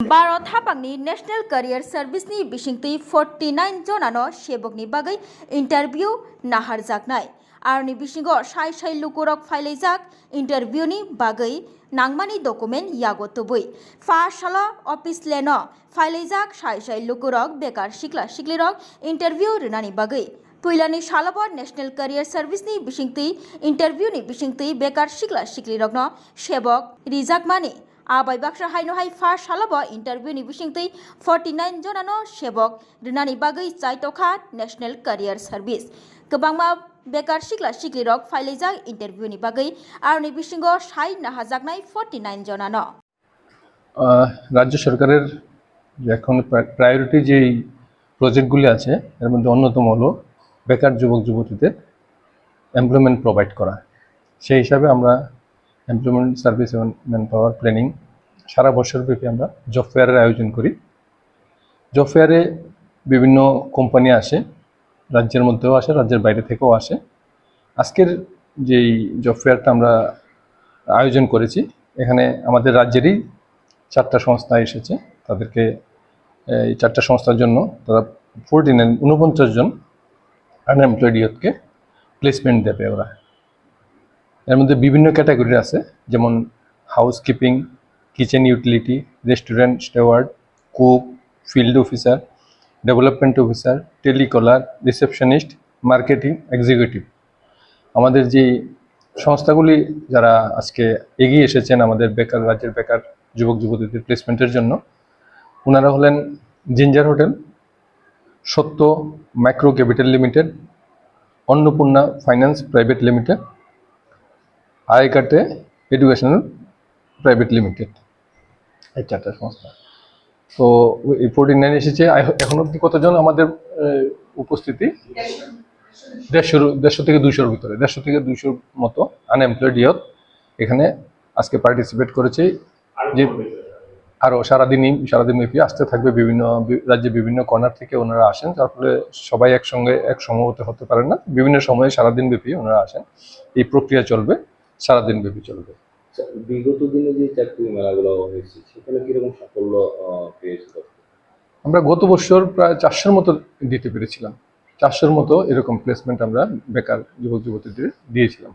Bharat हापांनि national career सार्भिसनि बिसिंतै 49 जनानो सेबकनि बागै इंटरभिउ नाहारजागनाय आरनि बिसिंगो साय लुकुरक फाइलाइजाक इंटरभिउनि बागै नांमानि document यागतुबै पाठशाला अफिस लेनो फाइलाइजाक साय लुकुरक बेकार सिख्ला सिख्लिरक इंटरभिउ रिनानि बागै तुइलानि सालाबो नेशनेल करियर सार्भिसनि बिसिंतै इंटरभिउनि बिसिंतै बेकार सिख्ला सिख्लिरकनो सेबक रिजाकमानि आबाय बाक्सा हाइनो हाइ फार्स्ट सालाबो इंटरभिउनि बिसिंतै 49 जनानो सेबक रिनानि बागै चाइटखा नेशनेल करियर सार्भिस गोबांमा बेकार सिख्ला सिख्लिरक फाइलाइजाक इंटरभिउनि बागै आरनि बिसिंगो साय नाहाजागनाय 49 जनानो রাজ্য সরকারের এখন প্রায়োরিটি যে প্রজেক্টগুলি আছে এর মধ্যে অন্যতম হলো বেকার যুবক যুবতীদের এমপ্লয়মেন্ট প্রোভাইড করা। সেই হিসাবে আমরা এমপ্লয়মেন্ট সার্ভিস এবং ম্যান পাওয়ার প্ল্যানিং সারা বছরব্যাপী আমরা জব ফেয়ারের আয়োজন করি। জব ফেয়ারে বিভিন্ন কোম্পানি আসে, রাজ্যের মধ্যেও আসে, রাজ্যের বাইরে থেকেও আসে। আজকের যেই জব ফেয়ারটা আমরা আয়োজন করেছি, এখানে আমাদের রাজ্যেরই 4টা সংস্থা এসেছে। তাদেরকে এই 4টা সংস্থার জন্য তারা 49 জন আনএমপ্লয়েড ইয়ুথকে প্লেসমেন্ট দেবে ওরা। এর মধ্যে বিভিন্ন ক্যাটাগরি আছে, যেমন housekeeping, kitchen utility, restaurant steward, cook, field officer, development officer, telecaller, receptionist, marketing executive. আমাদের যে সংস্থাগুলি যারা আজকে এগিয়ে এসেছেন আমাদের বেকার রাজ্যের বেকার যুবক যুবতীদের প্লেসমেন্টের জন্য, ওনারা হলেন Ginger Hotel, Satya Micro Capital Limited, Annapurna Finance Private Limited, আইকাটে এডুকেশনাল প্রাইভেট লিমিটেড, এই 4টা সংস্থা। তো এই 49 এসেছে। এখন অব্দি কতজন আমাদের উপস্থিতি? 150 থেকে 200-র ভিতরে, 150 থেকে 200 মতো আনএমপ্লয়েড ইয়ুথ এখানে আজকে পার্টিসিপেট করেছে। যে আরও সারাদিনব্যাপী আসতে থাকবে, বিভিন্ন রাজ্যে বিভিন্ন কর্নার থেকে ওনারা আসেন। তার ফলে সবাই একসঙ্গে এক সময় হতে পারেন না, বিভিন্ন সময়ে সারাদিনব্যাপী ওনারা আসেন। এই প্রক্রিয়া চলবে, সারাদিনব্যাপী চলবে। বিগত দিনে যে চাকরি মেলাগুলো হয়েছে সেখানে কিরকম সাফল্য পেয়েছিল? আমরা গত বছর প্রায় 400-র মতো দিতে পেরেছিলাম। 400-র মতো এরকম প্লেসমেন্ট আমরা বেকার যুবক যুবতীদের দিয়েছিলাম।